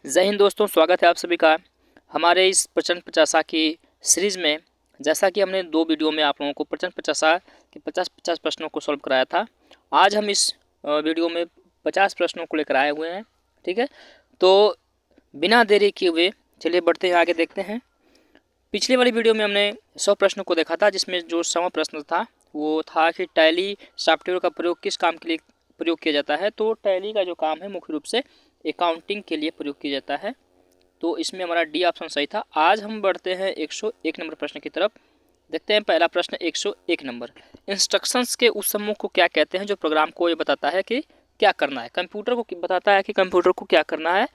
जय हिंद दोस्तों, स्वागत है आप सभी का हमारे इस प्रचंड पचासा की सीरीज़ में। जैसा कि हमने 2 वीडियो में आप लोगों को प्रचंड पचासा के 50-50 प्रश्नों को सॉल्व कराया था। आज हम इस वीडियो में 50 प्रश्नों को लेकर आए हुए हैं। ठीक है, तो बिना देरी किए हुए चलिए बढ़ते हैं, आगे देखते हैं। पिछली वाली वीडियो में हमने 100 प्रश्नों को देखा था, जिसमें जो 100वां प्रश्न था वो था कि टैली सॉफ्टवेयर का प्रयोग किस काम के लिए प्रयोग किया जाता है। तो टैली का जो काम है मुख्य रूप से अकाउंटिंग के लिए प्रयोग किया जाता है। तो इसमें हमारा डी ऑप्शन सही था। आज हम बढ़ते हैं 101 नंबर प्रश्न की तरफ। देखते हैं पहला प्रश्न 101 नंबर। इंस्ट्रक्शंस के उस समूह को क्या कहते हैं जो प्रोग्राम को ये बताता है कि क्या करना है, कंप्यूटर को बताता है कि कंप्यूटर को क्या करना है।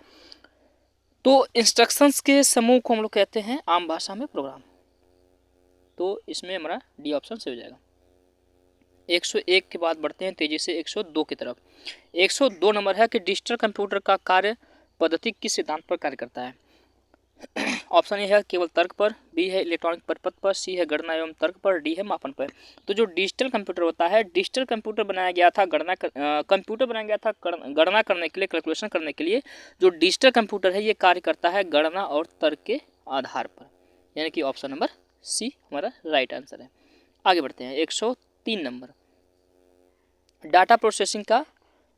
तो इंस्ट्रक्शंस के समूह को हम लोग कहते हैं आम भाषा में प्रोग्राम। तो इसमें हमारा डी ऑप्शन सही हो जाएगा। 101 के बाद बढ़ते हैं तेजी से 102 की तरफ। 102 नंबर है कि डिजिटल कंप्यूटर का कार्य पद्धति किस सिद्धांत पर कार्य करता है। ऑप्शन ए है केवल तर्क पर, बी है इलेक्ट्रॉनिक परिपथ पर, सी है गणना एवं तर्क पर, डी है मापन पर। तो जो डिजिटल कंप्यूटर होता है, डिजिटल कंप्यूटर बनाया गया था कंप्यूटर बनाया गया था गणना करने के लिए, कैलकुलेशन करने के लिए। जो डिजिटल कंप्यूटर है ये कार्य करता है गणना और तर्क के आधार पर, यानी कि ऑप्शन नंबर सी हमारा राइट आंसर है। आगे बढ़ते हैं 103 नंबर। डाटा प्रोसेसिंग का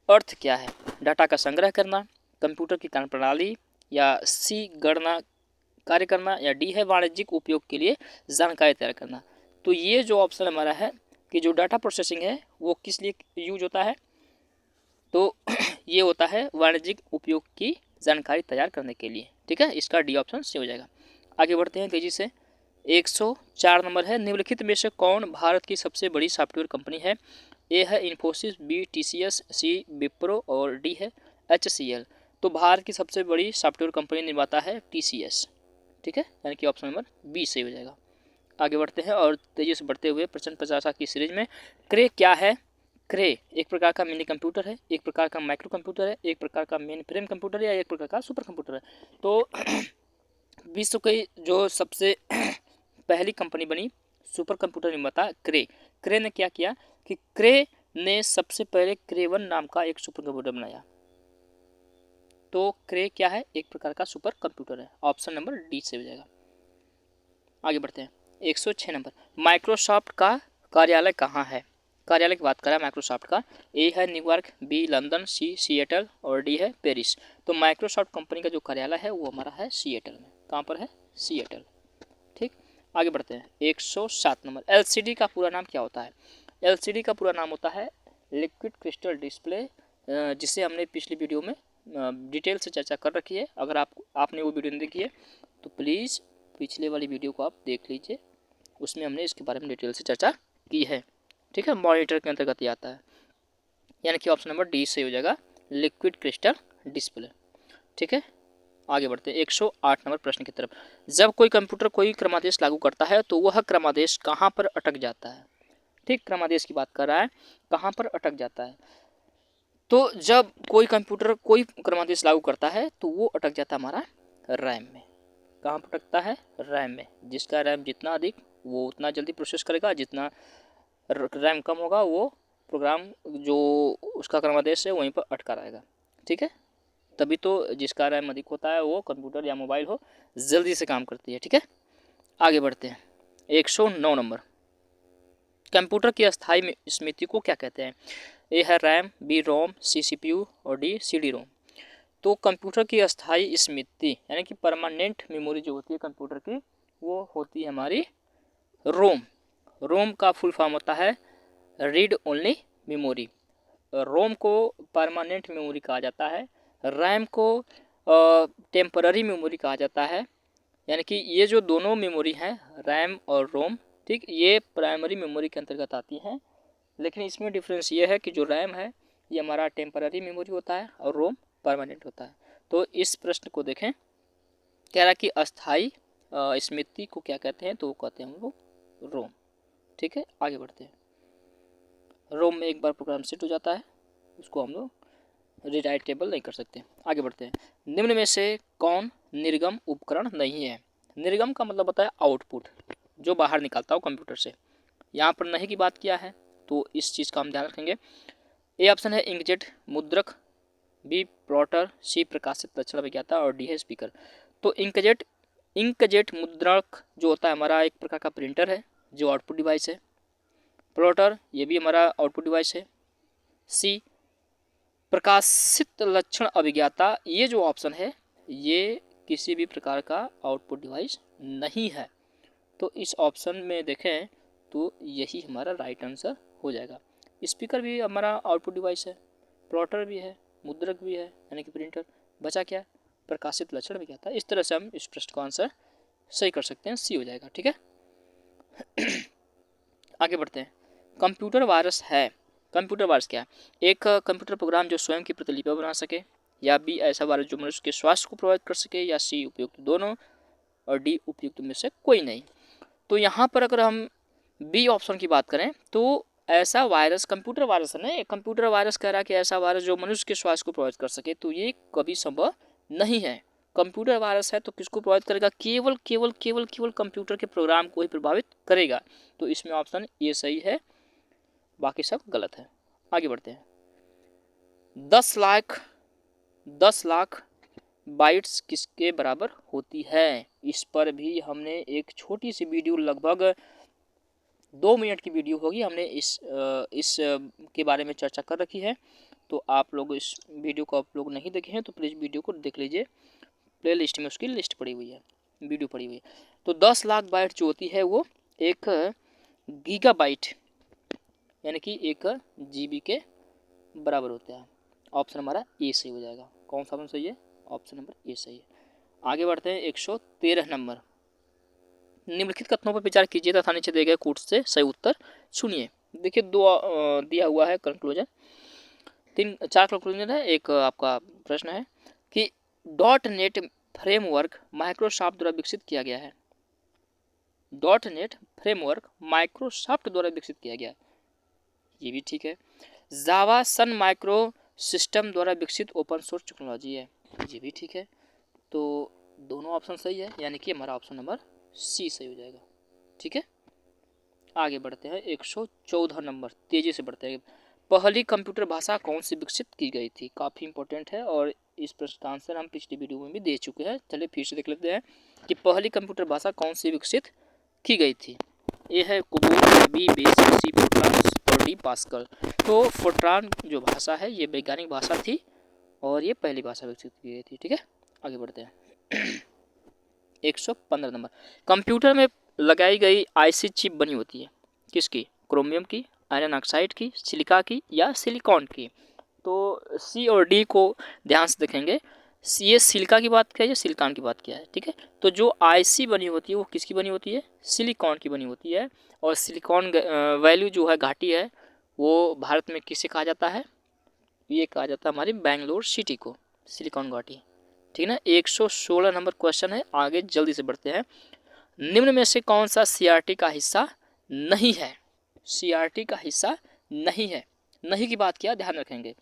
अर्थ क्या है। डाटा का संग्रह करना, कंप्यूटर की कार्यप्रणाली, या सी गणना कार्य करना, या डी है वाणिज्यिक उपयोग के लिए जानकारी तैयार करना। तो ये जो ऑप्शन हमारा है कि जो डाटा प्रोसेसिंग है वो किस लिए यूज होता है, तो ये होता है वाणिज्यिक उपयोग की जानकारी तैयार करने के लिए। ठीक है, इसका डी ऑप्शन सही हो जाएगा। आगे बढ़ते हैं तेजी से। 104 नंबर है, निम्नलिखित में से कौन भारत की सबसे बड़ी सॉफ्टवेयर कंपनी है। ए है इन्फोसिस, बी टीसीएस, सी विप्रो और डी है एचसीएल। तो भारत की सबसे बड़ी सॉफ्टवेयर कंपनी निर्माता है टीसीएस। ठीक है, यानी कि ऑप्शन नंबर बी सही हो जाएगा। आगे बढ़ते हैं और तेजी से बढ़ते हुए प्रचंड पचासा की सीरीज में। क्रे क्या है। क्रे एक प्रकार का मिनी कंप्यूटर है, एक प्रकार का माइक्रो कंप्यूटर है, एक प्रकार का मेन फ्रेम कंप्यूटर है, या एक प्रकार का सुपर कंप्यूटर है। तो विश्व की जो सबसे पहली कंपनी बनी सुपर कंप्यूटर निर्माता क्रे। क्रे ने क्या किया कि क्रे ने सबसे पहले क्रे 1 नाम का एक सुपर कंप्यूटर बनाया। तो क्रे क्या है, एक प्रकार का सुपर कंप्यूटर है। ऑप्शन नंबर डी से हो जाएगा। आगे बढ़ते हैं 106 नंबर। माइक्रोसॉफ्ट का कार्यालय कहाँ है। कार्यालय की बात करें माइक्रोसॉफ्ट का, ए है न्यूयॉर्क, बी लंदन, सी सिएटल और डी है पेरिस। तो माइक्रोसॉफ्ट कंपनी का जो कार्यालय है वो हमारा है सिएटल में। कहाँ पर है, सिएटल। ठीक, आगे बढ़ते हैं 107 नंबर। एलसीडी का पूरा नाम क्या होता है। एलसीडी का पूरा नाम होता है लिक्विड क्रिस्टल डिस्प्ले, जिसे हमने पिछली वीडियो में डिटेल से चर्चा कर रखी है। अगर आपने वो वीडियो नहीं देखी है तो प्लीज़ पिछले वाली वीडियो को आप देख लीजिए, उसमें हमने इसके बारे में डिटेल से चर्चा की है। ठीक है, मॉनिटर के अंतर्गत ही आता है, यानी कि ऑप्शन नंबर डी से हो जाएगा लिक्विड क्रिस्टल डिस्प्ले। ठीक है, आगे बढ़ते हैं 108 नंबर प्रश्न की तरफ। जब कोई कंप्यूटर कोई क्रमादेश लागू करता है तो वह क्रमादेश कहाँ पर अटक जाता है। ठीक, क्रमादेश की बात कर रहा है, कहाँ पर अटक जाता है। तो जब कोई कंप्यूटर कोई क्रमादेश लागू करता है तो वो अटक जाता है हमारा रैम में। कहाँ पर अटकता है, रैम में। जिसका रैम जितना अधिक वो उतना जल्दी प्रोसेस करेगा, जितना रैम कम होगा वो प्रोग्राम जो उसका क्रमादेश है वहीं पर अटका रहेगा। ठीक है, तभी तो जिसका रैम अधिक होता है वो कंप्यूटर या मोबाइल हो जल्दी से काम करती है। ठीक है, आगे बढ़ते हैं 109 नंबर। कंप्यूटर की अस्थायी स्मृति को क्या कहते हैं। ए है RAM, B ROM, C CPU और डी सीडी रोम। तो कंप्यूटर की अस्थायी स्मृति यानी कि परमानेंट मेमोरी जो होती है कंप्यूटर की वो होती है हमारी रोम। रोम का फुल फॉर्म होता है रीड ओनली मेमोरी। रोम को परमानेंट मेमोरी कहा जाता है, रैम को टेम्पररी मेमोरी कहा जाता है। यानी कि ये जो दोनों मेमोरी हैं रैम और रोम, ठीक, ये प्राइमरी मेमोरी के अंतर्गत आती हैं। लेकिन इसमें डिफरेंस ये है कि जो रैम है ये हमारा टेम्पररी मेमोरी होता है और रोम परमानेंट होता है। तो इस प्रश्न को देखें, कह रहा कि अस्थाई स्मृति को क्या कहते हैं, तो वो कहते हैं हम लोग रोम। ठीक है, आगे बढ़ते हैं। रोम में एक बार प्रोग्राम सेट हो जाता है, उसको हम लोग रीराइटेबल नहीं कर सकते। आगे बढ़ते हैं। निम्न में से कौन निर्गम उपकरण नहीं है। निर्गम का मतलब होता है आउटपुट, जो बाहर निकालता हो कंप्यूटर से। यहाँ पर नहीं की बात किया है तो इस चीज़ का हम ध्यान रखेंगे। ए ऑप्शन है इंकजेट मुद्रक, बी प्लॉटर, सी प्रकाशित लक्षण अभिज्ञाता और डी है स्पीकर। तो इंकजेट मुद्रक जो होता है हमारा एक प्रकार का प्रिंटर है जो आउटपुट डिवाइस है। प्लॉटर ये भी हमारा आउटपुट डिवाइस है। सी प्रकाशित लक्षण अभिज्ञाता ये जो ऑप्शन है ये किसी भी प्रकार का आउटपुट डिवाइस नहीं है। तो इस ऑप्शन में देखें तो यही हमारा राइट आंसर हो जाएगा। स्पीकर भी हमारा आउटपुट डिवाइस है, प्लॉटर भी है, मुद्रक भी है यानी कि प्रिंटर। बचा क्या? प्रकाशित लक्षण अभिज्ञाता। इस तरह से हम इस प्रश्न का आंसर सही कर सकते हैं, सी हो जाएगा। ठीक है, आगे बढ़ते हैं। कंप्यूटर वायरस है। कंप्यूटर वायरस क्या है? एक कंप्यूटर प्रोग्राम जो स्वयं की प्रतिलिपि बना सके, या बी ऐसा वायरस जो मनुष्य के स्वास्थ्य को प्रभावित कर सके, या सी उपयुक्त दोनों, और डी उपयुक्त में से कोई नहीं। तो यहाँ पर अगर हम बी ऑप्शन की बात करें तो ऐसा वायरस कंप्यूटर वायरस है ना, कंप्यूटर वायरस कह रहा है कि ऐसा वायरस जो मनुष्य के स्वास्थ्य को प्रभावित कर सके, तो ये कभी संभव नहीं है। कंप्यूटर वायरस है तो किसको प्रभावित करेगा? केवल केवल केवल केवल कंप्यूटर के प्रोग्राम को ही प्रभावित करेगा। तो इसमें ऑप्शन ये सही है, बाकी सब गलत है। आगे बढ़ते हैं। 10 लाख बाइट्स किसके बराबर होती है? इस पर भी हमने एक छोटी सी वीडियो, लगभग 2 मिनट की वीडियो होगी, हमने इस के बारे में चर्चा कर रखी है। तो आप लोग इस वीडियो को आप लोग नहीं देखे हैं तो प्लीज़ वीडियो को देख लीजिए, प्ले लिस्ट में उसकी लिस्ट पड़ी हुई है, वीडियो पड़ी हुई है। तो 10 लाख बाइट जो होती है वो एक गीगाबाइट यानी कि 1 GB के बराबर होता है। ऑप्शन हमारा ए सही हो जाएगा। कौन सा ऑप्शन सही है? ऑप्शन नंबर ए सही है। आगे बढ़ते हैं। 113 नंबर। निम्नलिखित कथनों पर विचार कीजिए तथा नीचे दिए गए कोट्स से सही उत्तर चुनिए। देखिए दो दिया हुआ है कंक्लूजन, 4 कंक्लूजन है। एक आपका प्रश्न है कि .NET फ्रेमवर्क माइक्रोसॉफ्ट द्वारा विकसित किया गया है। .NET फ्रेमवर्क माइक्रोसॉफ्ट द्वारा विकसित किया गया, ये भी ठीक है। जावा सन माइक्रो सिस्टम द्वारा विकसित ओपन सोर्स टेक्नोलॉजी है, ये भी ठीक है। तो दोनों ऑप्शन सही है, यानी कि हमारा ऑप्शन नंबर सी सही हो जाएगा। ठीक है, आगे बढ़ते हैं। 114 नंबर, तेजी से बढ़ते हैं। पहली कंप्यूटर भाषा कौन सी विकसित की गई थी? काफ़ी इंपॉर्टेंट है और इस प्रश्न का आंसर हम पिछली वीडियो में भी दे चुके हैं। चलिए फिर से देख लेते हैं कि पहली कंप्यूटर भाषा कौन सी विकसित की गई थी। ए है कोबोल, बी बेसिक, सी फोर्ट्रान और डी पास्कल। तो फोर्ट्रान जो भाषा है ये वैज्ञानिक भाषा थी और ये पहली भाषा विकसित की गई थी। ठीक है, आगे बढ़ते हैं। 115 नंबर। कंप्यूटर में लगाई गई आईसी चिप बनी होती है किसकी? क्रोमियम की, आयरन ऑक्साइड की, सिलिका की या सिलिकॉन की? तो सी और डी को ध्यान से देखेंगे। ये सिलिका की बात किया है या सिलिकॉन की बात किया है? ठीक है, तो जो आईसी बनी होती है वो किसकी बनी होती है? सिलिकॉन की बनी होती है। और सिलिकॉन वैल्यू जो है घाटी है वो भारत में किसे कहा जाता है? ये कहा जाता है हमारी बेंगलोर सिटी को, सिलिकॉन घाटी। ठीक है ना। 116 नंबर क्वेश्चन है, आगे जल्दी से बढ़ते हैं। निम्न में से कौन सा सीआरटी का हिस्सा नहीं है? सीआरटी का हिस्सा नहीं है, नहीं की बात किया, ध्यान रखेंगे।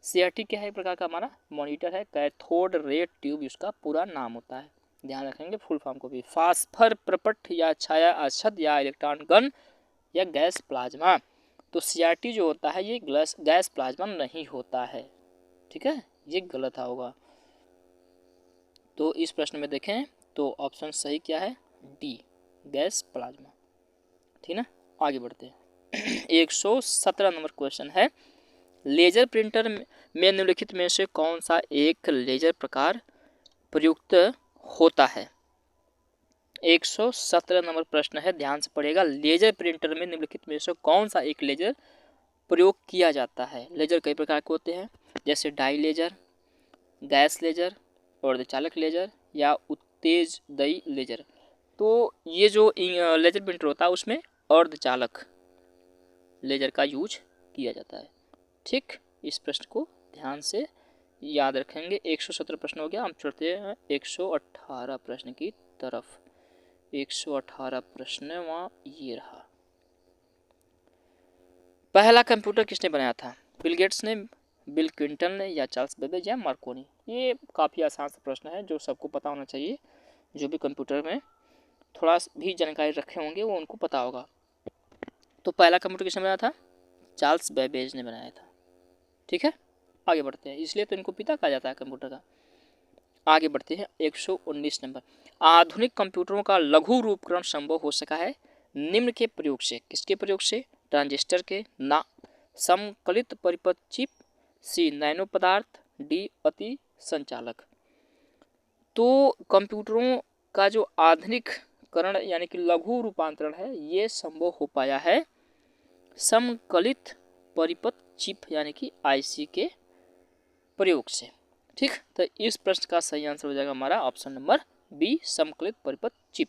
सीआरटी क्या है? एक प्रकार का हमारा मॉनिटर है, कैथोड रे ट्यूब उसका पूरा नाम होता है, ध्यान रखेंगे फुल फॉर्म को भी। फास्फर प्रपट या छाया अछद या इलेक्ट्रॉन गन या गैस प्लाज्मा। तो सीआरटी जो होता है ये गैस प्लाज्मा नहीं होता है। ठीक है, ये गलत होगा। तो इस प्रश्न में देखें तो ऑप्शन सही क्या है? D, gas plasma. ठीक है, आगे बढ़ते हैं। 117 नंबर क्वेश्चन है। लेजर प्रिंटर में निम्नलिखित में से कौन सा एक लेजर प्रकार प्रयुक्त होता है? 117 नंबर प्रश्न है, ध्यान से पढ़िएगा। लेजर प्रिंटर में निम्नलिखित में से कौन सा एक लेजर प्रयोग किया जाता है? लेजर कई प्रकार के होते हैं, जैसे डाई लेजर, गैस लेजर, अर्धचालक लेजर या उत्तेजदयी लेजर। तो ये जो लेजर प्रिंटर होता है उसमें अर्धचालक लेजर का यूज किया जाता है। ठीक, इस प्रश्न को ध्यान से याद रखेंगे। 117 प्रश्न हो गया, हम चलते हैं 118 प्रश्न की तरफ। 118 प्रश्न वहाँ ये रहा। पहला कंप्यूटर किसने बनाया था? बिल गेट्स ने, बिल क्लिंटन ने या चार्ल्स बेबेज या मार्कोनी? ये काफ़ी आसान सा प्रश्न है जो सबको पता होना चाहिए। जो भी कंप्यूटर में थोड़ा भी जानकारी रखे होंगे वो उनको पता होगा। तो पहला कंप्यूटर किसने बनाया था? चार्ल्स बेबेज ने बनाया था। ठीक है, आगे बढ़ते हैं, इसलिए तो इनको पिता कहा जाता है कंप्यूटर का। आगे बढ़ते हैं 119 नंबर। आधुनिक कंप्यूटरों का लघु रूपकरण संभव हो सका है निम्न के प्रयोग से। किसके प्रयोग से? ट्रांजिस्टर के, ना समकलित परिपथ चिप, सी नैनो पदार्थ, डी अति संचालक। तो कंप्यूटरों का जो आधुनिकरण यानी कि लघु रूपांतरण है ये संभव हो पाया है समकलित परिपथ चिप यानी कि आईसी के प्रयोग से। ठीक, तो इस प्रश्न का सही आंसर हो जाएगा हमारा ऑप्शन नंबर बी, समकलित परिपथ चिप।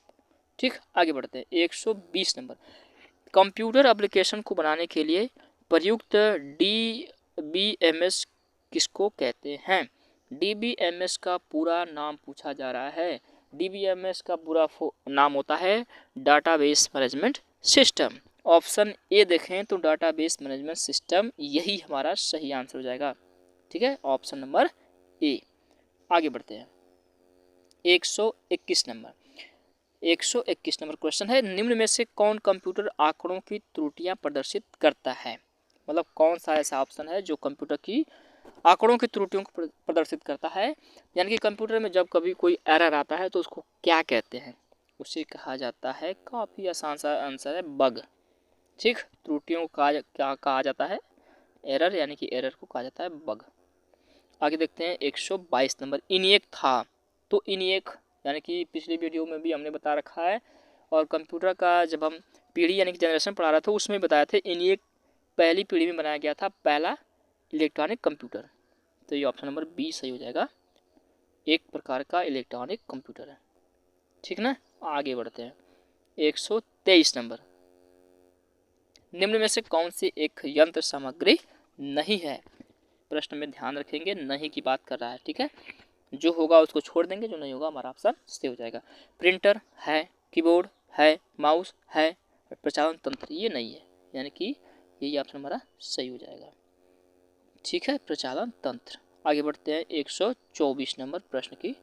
ठीक, आगे बढ़ते हैं 120 नंबर। कंप्यूटर एप्लीकेशन को बनाने के लिए प्रयुक्त DBMS किसको कहते हैं? DBMS का पूरा नाम पूछा जा रहा है। DBMS का पूरा नाम होता है database management system. Option A देखें तो डाटाबेस मैनेजमेंट सिस्टम यही हमारा सही आंसर हो जाएगा। ठीक है, ऑप्शन नंबर ए। आगे बढ़ते हैं 121 नंबर। 121 नंबर क्वेश्चन है, निम्न में से कौन कंप्यूटर आंकड़ों की त्रुटियां प्रदर्शित करता है? मतलब कौन सा ऐसा ऑप्शन है जो कंप्यूटर की आंकड़ों की त्रुटियों को प्रदर्शित करता है? यानी कि कंप्यूटर में जब कभी कोई एरर आता है तो उसको क्या कहते हैं? उसे कहा जाता है, काफ़ी आसान सा आंसर है, बग। ठीक, त्रुटियों को क्या कहा जाता है? एरर, यानी कि एरर को कहा जाता है बग। आगे देखते हैं 122 नंबर। इनिएक था, तो इनिएक यानी कि पिछली वीडियो में भी हमने बता रखा है और कंप्यूटर का जब हम पीढ़ी यानी कि जनरेशन पढ़ा रहे थे उसमें बताया थे इनिएक पहली पीढ़ी में बनाया गया था पहला इलेक्ट्रॉनिक कंप्यूटर। तो ये ऑप्शन नंबर बी सही हो जाएगा, एक प्रकार का इलेक्ट्रॉनिक कंप्यूटर है। ठीक ना, आगे बढ़ते हैं 123 नंबर। निम्न में से कौन सी एक यंत्र सामग्री नहीं है? प्रश्न में ध्यान रखेंगे, नहीं की बात कर रहा है। ठीक है, जो होगा उसको छोड़ देंगे, जो नहीं होगा हमारा ऑप्शन सही हो जाएगा। प्रिंटर है, कीबोर्ड है, माउस है, प्रचालन तंत्र ये नहीं है, यानी कि यही ऑप्शन हमारा सही हो जाएगा। ठीक है, प्रचालन तंत्र। आगे बढ़ते हैं 124 नंबर प्रश्न की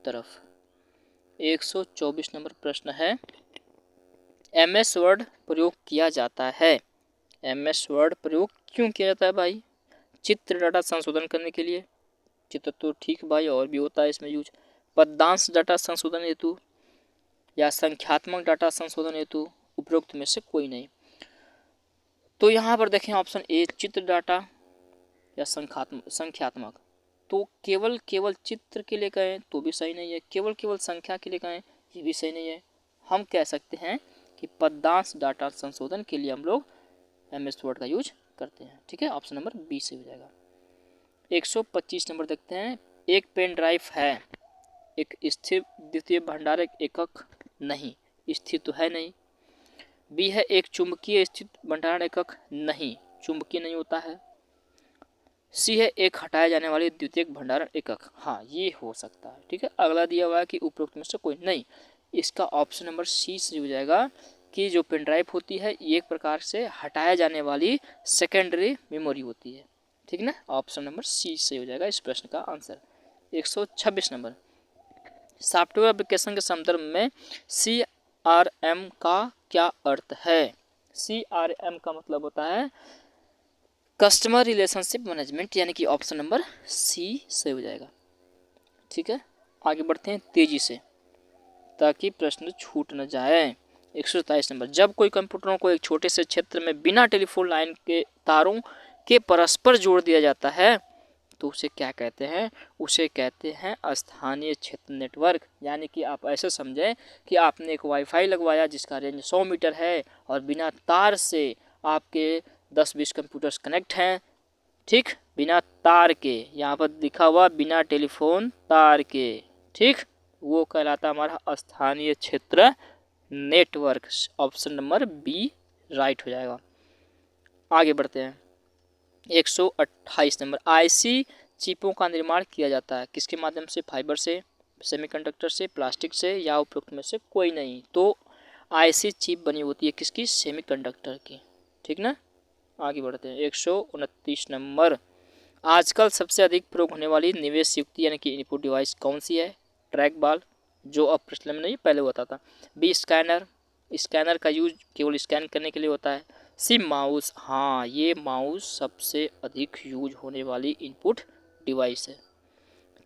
तरफ। 124 नंबर प्रश्न है, MS वर्ड प्रयोग किया जाता है। MS वर्ड प्रयोग क्यों किया जाता है भाई? चित्र डाटा संशोधन करने के लिए, चित्र तो ठीक भाई और भी होता है इसमें यूज, पद्यांश डाटा संशोधन हेतु या संख्यात्मक डाटा संशोधन हेतु, उपरोक्त में से कोई नहीं। तो यहाँ पर देखें ऑप्शन ए चित्र डाटा या संख्यात्मक, तो केवल चित्र के लिए कहें तो भी सही नहीं है, केवल संख्या के लिए कहें ये भी सही नहीं है। हम कह सकते हैं कि पद्यांश डाटा संशोधन के लिए हम लोग MS वर्ड का यूज करते हैं। ठीक है, ऑप्शन नंबर बी से हो जाएगा। 125 नंबर देखते हैं। एक पेन ड्राइव है, एक स्थिर द्वितीय भंडारक एकक नहीं, स्थिर तो है नहीं। बी है एक चुंबकीय स्थिर भंडारण एकक नहीं, चुंबकीय नहीं होता है। सी है एक हटाए जाने वाली द्वितीयक भंडारण एकक, हाँ ये हो सकता है। ठीक है, अगला दिया हुआ है कि उपरोक्त में से कोई नहीं, इसका ऑप्शन नंबर सी सही हो जाएगा कि जो पेन ड्राइव होती है ये एक प्रकार से हटाया जाने वाली सेकेंडरी मेमोरी होती है। ठीक ना, ऑप्शन नंबर सी सही हो जाएगा इस प्रश्न का आंसर। 126 नंबर। सॉफ्टवेयर एप्लीकेशन के संदर्भ में CRM का क्या अर्थ है? CRM का मतलब होता है कस्टमर रिलेशनशिप मैनेजमेंट, यानी कि ऑप्शन नंबर सी सही हो जाएगा। ठीक है, आगे बढ़ते हैं तेजी से ताकि प्रश्न छूट न जाए। 127 नंबर। जब कोई कंप्यूटरों को एक छोटे से क्षेत्र में बिना टेलीफोन लाइन के तारों के परस्पर जोड़ दिया जाता है तो उसे क्या कहते हैं? उसे कहते हैं स्थानीय क्षेत्र नेटवर्क। यानी कि आप ऐसे समझें कि आपने एक वाईफाई लगवाया जिसका रेंज 100 मीटर है और बिना तार से आपके 10-20 कंप्यूटर्स कनेक्ट हैं। ठीक, बिना तार के, यहाँ पर लिखा हुआ बिना टेलीफोन तार के। ठीक, वो कहलाता हमारा स्थानीय क्षेत्र network. Option number B right हो जाएगा। आगे बढ़ते हैं 128 नंबर। आईसी चिपों का निर्माण किया जाता है किसके माध्यम से? फाइबर से, सेमीकंडक्टर से, प्लास्टिक से या उपरोक्त में से कोई नहीं। तो आईसी चिप बनी होती है किसकी? सेमीकंडक्टर की। ठीक ना, आगे बढ़ते हैं 129 नंबर। आजकल सबसे अधिक प्रयोग होने वाली निवेश युक्ति यानी कि इनपुट डिवाइस कौन सी है? ट्रैक बॉल, जो अब प्रचलन में नहीं पहले होता था। बी स्कैनर, स्कैनर का यूज केवल स्कैन करने के लिए होता है। सी माउस, हाँ ये माउस सबसे अधिक यूज होने वाली इनपुट डिवाइस है।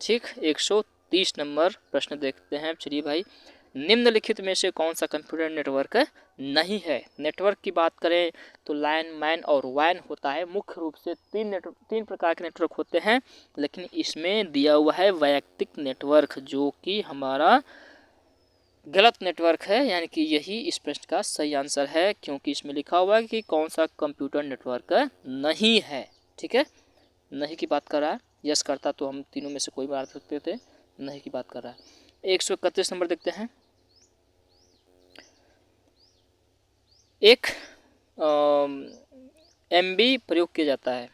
ठीक, 130 नंबर प्रश्न देखते हैं। चलिए भाई, निम्नलिखित में से कौन सा कंप्यूटर नेटवर्क नहीं है? नेटवर्क की बात करें तो लैन, मैन और वैन होता है। मुख्य रूप से तीन प्रकार के नेटवर्क होते हैं, लेकिन इसमें दिया हुआ है वैयक्तिक नेटवर्क, जो कि हमारा गलत नेटवर्क है, यानी कि यही इस प्रश्न का सही आंसर है, क्योंकि इसमें लिखा हुआ है कि कौन सा कंप्यूटर नेटवर्क नहीं है। ठीक है, नहीं की बात कर रहा है। यस करता तो हम तीनों में से कोई बात सकते थे, नहीं की बात कर रहा है। 131 नंबर देखते हैं। एक MB प्रयोग किया जाता है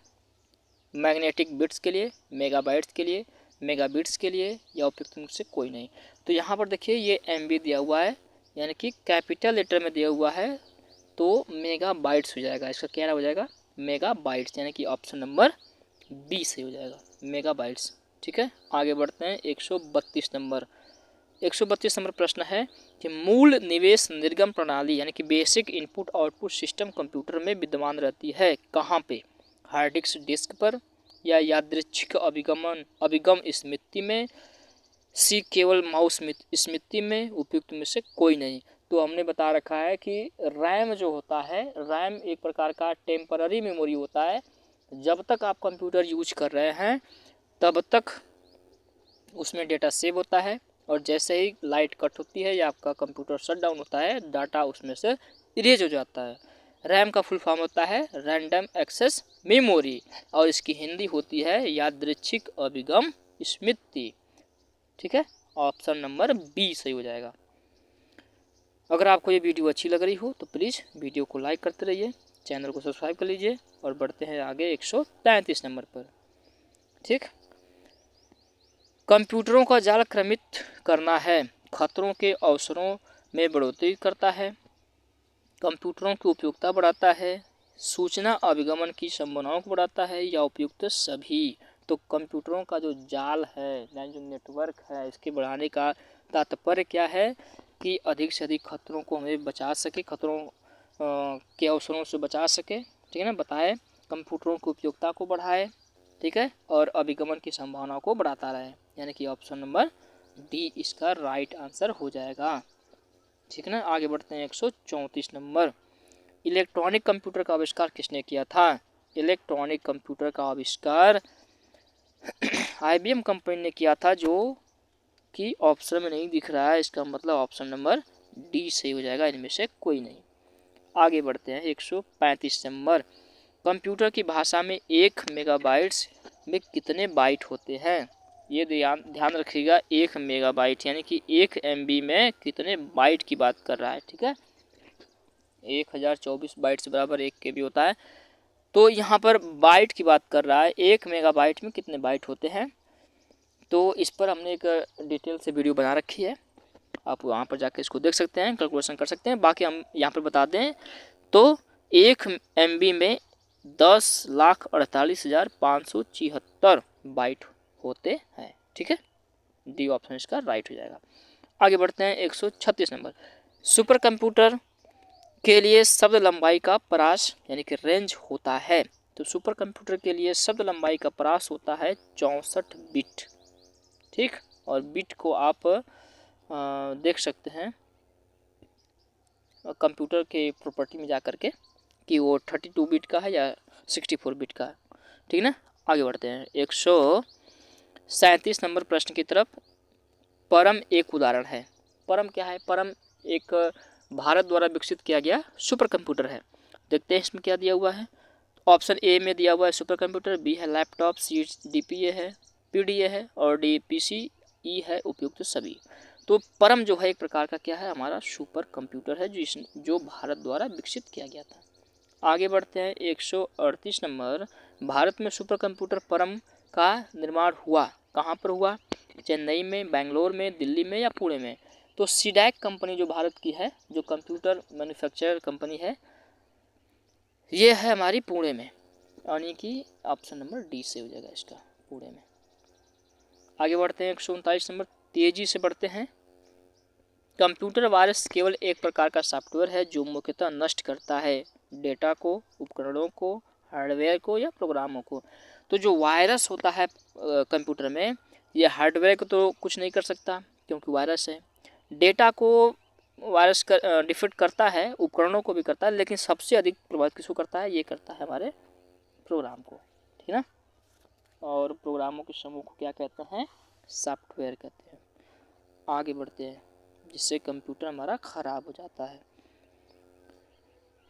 मैग्नेटिक बिट्स के लिए, मेगाबाइट्स के लिए, मेगाबिट्स के लिए, या उपयुक्त में से कोई नहीं। तो यहाँ पर देखिए ये MB दिया हुआ है, यानी कि कैपिटल लेटर में दिया हुआ है, तो मेगाबाइट्स हो जाएगा। इसका क्या हो जाएगा? मेगाबाइट्स, यानी कि ऑप्शन नंबर बी से हो जाएगा, मेगाबाइट्स। ठीक है, आगे बढ़ते हैं। 132 नंबर 132 नंबर प्रश्न है कि मूल निवेश निर्गम प्रणाली, यानी कि basic input output system computer में विद्यमान रहती है कहाँ पे? हार्ड डिस्क पर, या यादृच्छिक अभिगम स्मृति में, सी केवल माउस स्मृति में, उपयुक्त में से कोई नहीं। तो हमने बता रखा है कि रैम जो होता है, रैम एक प्रकार का टेम्पररी मेमोरी होता है। जब तक आप कंप्यूटर यूज कर रहे हैं तब तक उसमें डेटा सेव होता है, और जैसे ही लाइट कट होती है या आपका कंप्यूटर शट डाउन होता है, डाटा उसमें से इरेज हो जाता है। रैम का फुल फॉर्म होता है रैंडम एक्सेस मेमोरी, और इसकी हिंदी होती है यादृच्छिक अभिगम स्मृति। ठीक है, ऑप्शन नंबर बी सही हो जाएगा। अगर आपको ये वीडियो अच्छी लग रही हो तो प्लीज़ वीडियो को लाइक करते रहिए, चैनल को सब्सक्राइब कर लीजिए, और बढ़ते हैं आगे 133 नंबर पर। ठीक, कंप्यूटरों का जाल क्रमित करना है, खतरों के अवसरों में बढ़ोतरी करता है, कंप्यूटरों की उपयोगिता बढ़ाता है, सूचना अभिगमन की संभावनाओं को बढ़ाता है, या उपयुक्त सभी। तो कंप्यूटरों का जो जाल है, यानी जो नेटवर्क है, इसके बढ़ाने का तात्पर्य क्या है कि अधिक से अधिक खतरों को हमें बचा सके, खतरों के अवसरों से बचा सके। ठीक है ना, बताए कंप्यूटरों की उपयोगिता को बढ़ाए, ठीक है, और अभिगमन की संभावना को बढ़ाता रहे, यानी कि ऑप्शन नंबर डी इसका राइट आंसर हो जाएगा। ठीक है ना, आगे बढ़ते हैं। 134 नंबर, इलेक्ट्रॉनिक कंप्यूटर का आविष्कार किसने किया था? इलेक्ट्रॉनिक कंप्यूटर का आविष्कार IBM कंपनी ने किया था, जो कि ऑप्शन में नहीं दिख रहा है। इसका मतलब ऑप्शन नंबर डी सही हो जाएगा, इनमें से कोई नहीं। आगे बढ़ते हैं। 135 नंबर, कंप्यूटर की भाषा में 1 मेगाबाइट्स में कितने बाइट होते हैं? ये ध्यान रखिएगा, 1 मेगाबाइट यानी कि 1 MB में कितने बाइट की बात कर रहा है। ठीक है, 1024 बाइट्स बराबर 1 KB होता है। तो यहाँ पर बाइट की बात कर रहा है, 1 मेगाबाइट में कितने बाइट होते हैं। तो इस पर हमने एक डिटेल से वीडियो बना रखी है, आप वहाँ पर जाकर इसको देख सकते हैं, कैलकुलेशन कर सकते हैं। बाकी हम यहाँ पर बता दें तो 1 MB में 10,48,576 बाइट होते हैं। ठीक है, डी ऑप्शन इसका राइट हो जाएगा। आगे बढ़ते हैं। 136 नंबर, सुपर कंप्यूटर के लिए शब्द लंबाई का परास यानी कि रेंज होता है। तो सुपर कंप्यूटर के लिए शब्द लंबाई का परास होता है 64 बिट। ठीक, और बिट को आप देख सकते हैं कंप्यूटर के प्रॉपर्टी में जा कर के कि वो 32 बिट का है या 64 बिट का है। ठीक है ना, आगे बढ़ते हैं। 137 नंबर प्रश्न की तरफ। परम एक उदाहरण है। परम क्या है? परम एक भारत द्वारा विकसित किया गया सुपर कंप्यूटर है। देखते हैं इसमें क्या दिया हुआ है। ऑप्शन ए में दिया हुआ है सुपर कंप्यूटर, बी है लैपटॉप, सी DPA है, PDA है, और डी PCE है, उपयुक्त सभी। तो परम जो है एक प्रकार का क्या है, हमारा सुपर कंप्यूटर है जो भारत द्वारा विकसित किया गया था। आगे बढ़ते हैं। 138 नंबर, भारत में सुपर कंप्यूटर परम का निर्माण हुआ, कहाँ पर हुआ? चेन्नई में, बेंगलोर में, दिल्ली में, या पुणे में? तो सीडैक कंपनी जो भारत की है, जो कंप्यूटर मैन्युफैक्चरर कंपनी है, ये है हमारी पुणे में, यानी कि ऑप्शन नंबर डी से हो जाएगा इसका, पुणे में। आगे बढ़ते हैं। 139 नंबर, तेजी से बढ़ते हैं। कंप्यूटर वायरस केवल एक प्रकार का सॉफ्टवेयर है जो मुख्यतः नष्ट करता है डेटा को, उपकरणों को, हार्डवेयर को या प्रोग्रामों को। तो जो वायरस होता है कंप्यूटर में, ये हार्डवेयर को तो कुछ नहीं कर सकता क्योंकि वायरस है। डेटा को वायरस डिफेक्ट करता है, उपकरणों को भी करता है, लेकिन सबसे अधिक प्रभावित किसको करता है? ये करता है हमारे प्रोग्राम को, ठीक है ना। और प्रोग्रामों के समूह को क्या कहते हैं? सॉफ्टवेयर कहते हैं। आगे बढ़ते हैं, जिससे कंप्यूटर हमारा खराब हो जाता है।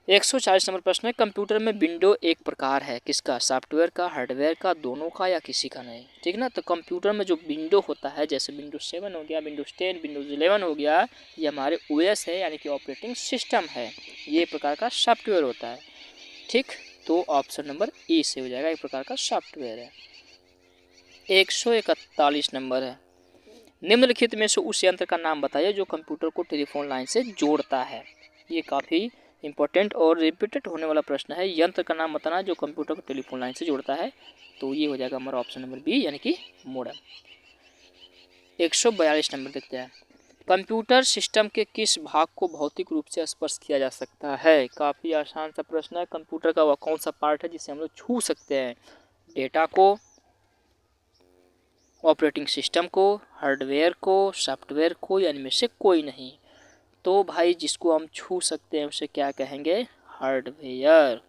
140 नंबर प्रश्न है, कंप्यूटर में विंडो एक प्रकार है, किसका? सॉफ्टवेयर का, हार्डवेयर का, दोनों का, या किसी का नहीं, ठीक ना। तो कंप्यूटर में जो विंडो होता है, जैसे विंडोज 7 हो गया, विंडोज 10, विंडोज 11 हो गया, ये हमारे ओएस है, यानी कि ऑपरेटिंग सिस्टम है, ये एक प्रकार का सॉफ्टवेयर होता है, ठीक। तो ऑप्शन नंबर ई से हो जाएगा, एक प्रकार का सॉफ्टवेयर है। 141 नंबर है, निम्नलिखित में से उस यंत्र का नाम बताइए जो कंप्यूटर को टेलीफोन लाइन से जोड़ता है। ये काफ़ी इंपॉर्टेंट और रिपीटेड होने वाला प्रश्न है। यंत्र का नाम बताना जो कंप्यूटर को टेलीफोन लाइन से जोड़ता है, तो ये हो जाएगा हमारा ऑप्शन नंबर बी, यानी कि मोडेम। 142 नंबर देखते हैं, कंप्यूटर सिस्टम के किस भाग को भौतिक रूप से स्पर्श किया जा सकता है? काफ़ी आसान सा प्रश्न है। कंप्यूटर का वह कौन सा पार्ट है जिसे हम लोग छू सकते हैं? डेटा को, ऑपरेटिंग सिस्टम को, हार्डवेयर को, सॉफ्टवेयर को, या इनमें से कोई नहीं। तो भाई जिसको हम छू सकते हैं उसे क्या कहेंगे? हार्डवेयर,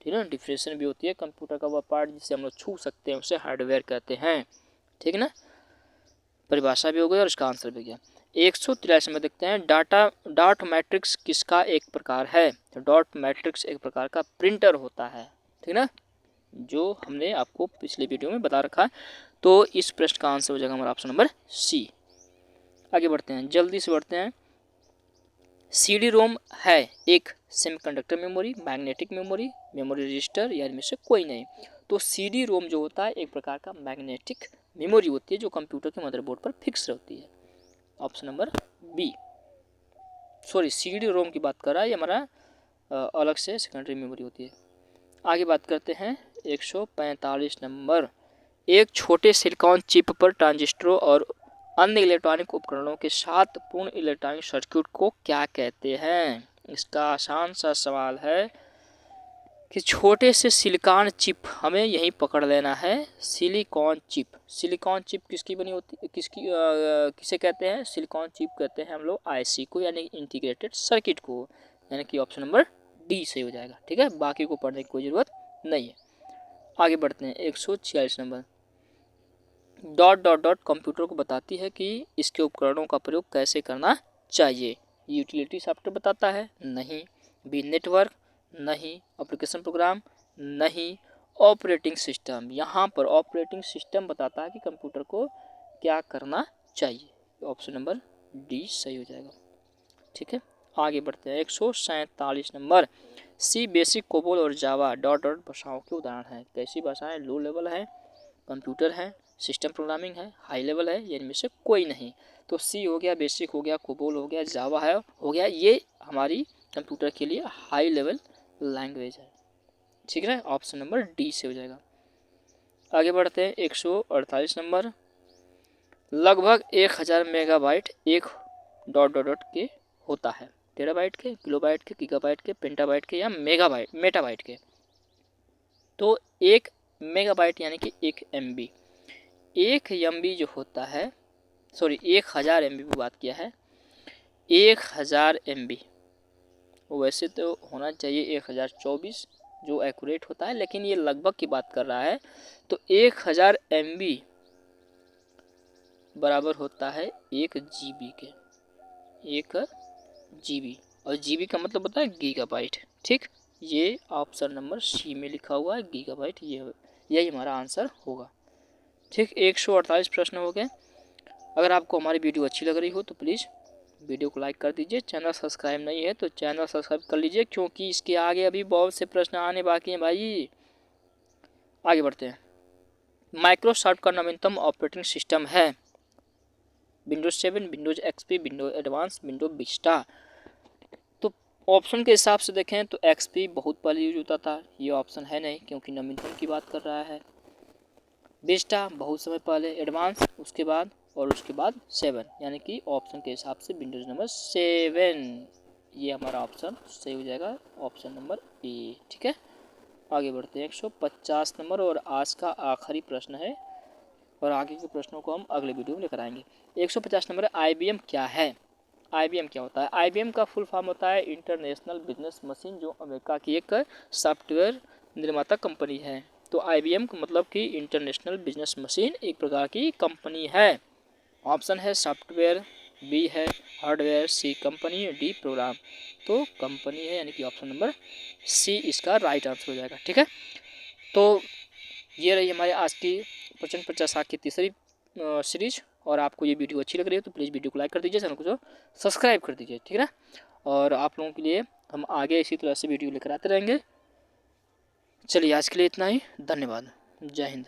ठीक है ना। डिफरेंशिएशन भी होती है, कंप्यूटर का वह पार्ट जिसे हम लोग छू सकते हैं उसे हार्डवेयर कहते हैं, ठीक है ना। परिभाषा भी हो गई और इसका आंसर भी गया। 143 में देखते हैं, डॉट मैट्रिक्स किसका एक प्रकार है? तो डॉट मैट्रिक्स एक प्रकार का प्रिंटर होता है, ठीक ना, जो हमने आपको पिछले वीडियो में बता रखा है। तो इस प्रश्न का आंसर हो जाएगा हमारा ऑप्शन नंबर सी। आगे बढ़ते हैं, जल्दी से बढ़ते हैं। सीडी रोम है एक semiconductor memory, magnetic memory, memory register, या इनमें से कोई नहीं। तो सीडी रोम जो होता है एक प्रकार का मैग्नेटिक मेमोरी होती है जो कंप्यूटर के मदरबोर्ड पर फिक्स रहती है, option number B. Sorry, CD ROM की बात कर रहा है, ये हमारा अलग से सेकेंडरी मेमोरी होती है। आगे बात करते हैं 145 नंबर, एक छोटे सिलिकॉन चिप पर ट्रांजिस्टरों और अन्य इलेक्ट्रॉनिक उपकरणों के साथ पूर्ण इलेक्ट्रॉनिक सर्किट को क्या कहते हैं? इसका आसान सा सवाल है कि छोटे से सिलिकॉन चिप, हमें यही पकड़ लेना है, सिलिकॉन चिप। सिलिकॉन चिप किसकी बनी होती है, किसे कहते हैं? सिलिकॉन चिप कहते हैं हम लोग आईसी को, यानी इंटीग्रेटेड सर्किट को, यानी कि ऑप्शन नंबर डी सही हो जाएगा, ठीक है। बाकी को पढ़ने की कोई ज़रूरत नहीं है। आगे बढ़ते हैं, 146 number, dot dot dot computer को बताती है कि इसके उपकरणों का प्रयोग कैसे करना चाहिए। यूटिलिटी सॉफ्टवेयर बताता है? नहीं। B network? नहीं। Application program? नहीं। ऑपरेटिंग सिस्टम, यहाँ पर ऑपरेटिंग सिस्टम बताता है कि कंप्यूटर को क्या करना चाहिए, ऑप्शन नंबर डी सही हो जाएगा, ठीक है। आगे बढ़ते हैं, 147 नंबर, सी बेसिक, कोबोल और जावा डॉट डॉट भाषाओं के उदाहरण हैं। कैसी भाषाएं? लो लेवल है, कंप्यूटर है, सिस्टम प्रोग्रामिंग है, हाई लेवल है, या इनमें से कोई नहीं। तो सी हो गया, बेसिक हो गया, कोबोल हो गया, जावा है हो गया, ये हमारी कंप्यूटर के लिए हाई लेवल लैंग्वेज है, ठीक है। ऑप्शन नंबर डी से हो जाएगा। आगे बढ़ते हैं, 148 नंबर, लगभग 1000 मेगाबाइट एक डॉट डॉट डॉट के होता है, टेराबाइट के, किलोबाइट के, गीगाबाइट के, पेंटाबाइट के, या मेटाबाइट के। तो एक मेगाबाइट यानी कि 1 MB, 1 MB जो होता है, सॉरी 1000 MB की बात किया है, 1000 MB, वैसे तो होना चाहिए 1024 जो एक्यूरेट होता है, लेकिन ये लगभग की बात कर रहा है। तो 1000 MB बराबर होता है 1 GB के, 1 GB, और GB का मतलब होता है गीगाबाइट, ठीक। ये ऑप्शन नंबर सी में लिखा हुआ है, गीगाबाइट, यही हमारा आंसर होगा, ठीक। 148 प्रश्न हो गए। अगर आपको हमारी वीडियो अच्छी लग रही हो तो प्लीज़ वीडियो को लाइक कर दीजिए। चैनल सब्सक्राइब नहीं है तो चैनल सब्सक्राइब कर लीजिए, क्योंकि इसके आगे अभी बहुत से प्रश्न आने बाकी हैं भाई। आगे बढ़ते हैं, माइक्रोसॉफ्ट का नवीनतम ऑपरेटिंग सिस्टम है Windows 7, Windows XP, Windows advance, Windows Vista. तो ऑप्शन के हिसाब से देखें तो XP बहुत पहले यूज होता था, ये ऑप्शन है नहीं क्योंकि नवीनतम की बात कर रहा है। विस्टा बहुत समय पहले, एडवांस उसके बाद, और उसके बाद 7, यानी कि ऑप्शन के हिसाब से विंडोज नंबर 7, ये हमारा ऑप्शन सही हो जाएगा, ऑप्शन नंबर ए। ठीक है, आगे बढ़ते हैं। 150 नंबर और आज का आखिरी प्रश्न है, और आगे के प्रश्नों को हम अगले वीडियो में लेकर आएंगे। 150 नंबर, IBM क्या है? IBM क्या होता है? IBM का फुल फॉर्म होता है इंटरनेशनल बिजनेस मशीन, जो अमेरिका की एक सॉफ्टवेयर निर्माता कंपनी है। तो IBM का मतलब कि इंटरनेशनल बिजनेस मशीन एक प्रकार की कंपनी है। ऑप्शन है सॉफ्टवेयर, बी है हार्डवेयर, सी कंपनी, डी प्रोग्राम। तो कंपनी है, यानी कि ऑप्शन नंबर सी इसका राइट आंसर हो जाएगा। ठीक है, तो ये रही हमारे आज की प्रश्न 50 की तीसरी सीरीज। और आपको ये वीडियो अच्छी लग रही है तो प्लीज़ वीडियो को लाइक कर दीजिए, चैनल को सब्सक्राइब कर दीजिए। ठीक है ना, और आप लोगों के लिए हम आगे इसी तरह से वीडियो लेकर आते रहेंगे। चलिए आज के लिए इतना ही, धन्यवाद, जय हिंद।